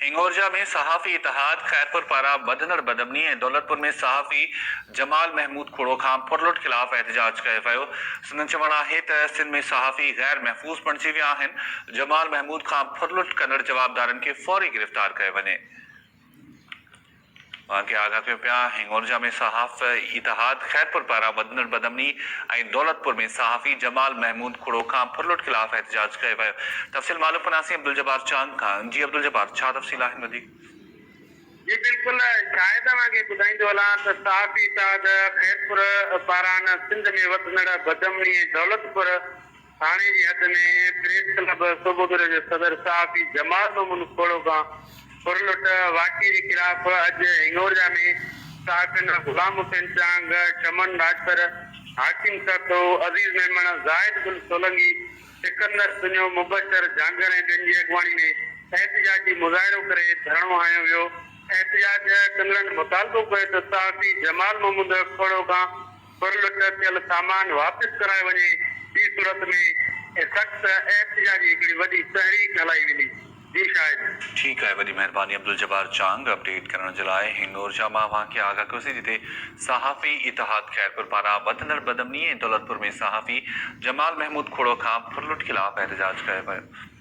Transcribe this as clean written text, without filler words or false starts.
हिंगोरजा में सहाफ़ी इतिहाद खैरपुर पारा बदनड़ बदमनी ऐं दौलतपुर में सहाफ़ी जमाल महमूद खोड़ो खां फुरलुट ख़िलाफ़ एहतजाज कयो वियो। संदन चवणु आहे त सिंध में सहाफ़ी गैर महफ़ूज़ बणिजी विया आहिनि। जमाल महमूद खां फुरलुट कंदड़ जवाबदारनि खे फौरी गिरफ़्तार कयो वञे। के आगाह कयो पिया। हिंगोरजा में सहाफ़ इतिहाद खैरपुर पारा बदनड़ बदमनी ऐं दौलतपुर में सहाफ़ी जमाल महमूद खोड़ो खां फुरलुट ख़िलाफ़ एहतजाज कयो वियो। तफ़सील मालूम कंदासीं अब्दुल जब्बार चांग खां। जी अब्दुल जब्बार, छा तफ़सील आहिनि वधीक? जी बिल्कुल, शायद तव्हांखे ॿुधाईंदो हलां त सहाफ़ी इतिहाद खैरपुर पारां सिंध में वधंदड़ बदमनी ऐं दौलतपुर थाणे जी हद में प्रेस क्लब सूबोगुर जो सदर सहाफ़ी जमाल महमूद खोड़ो खां फुरलुट वाक़े जे ख़िलाफ़ अॼु हिंगोरजा में सहाफ़ियुनि गुलाम हुसैन चांग, चमन राजपर, हाकिम सतो, अज़ीज़ मेमण, ज़ाहिद गुल सोलंगी, सिकंदर सुञो, मुबशर जांगर ऐं ॿियनि जी अॻुवाणी में एहतजाजी मुज़ाहिरो करे धरणो हयो वियो। एहतजाज कंदड़नि मुतालबो कयो त सहाफ़ी जमाल महमूद खोड़ो खां फुरलुट थियल सामान वापसि करायो वञे। ॿी सूरत में सख़्त एहतजाजी हिकिड़ी वॾी तहरीक हलाई वेंदी। जी शायद ठीक है, वॾी महिरबानी अब्दुल जब्बार चांग अपडेट करण जे लाइ। हिंगोरजा मां वाक़िए आगाह कयोसीं जिते सहाफ़ी इतिहाद खैरपुर पारां वधंदड़ बदमनी ऐं दौलतपुर में सहाफ़ी जमाल महमूद खोड़ो खां फुरलुट ख़िलाफ़ एहतजाज कयो वियो।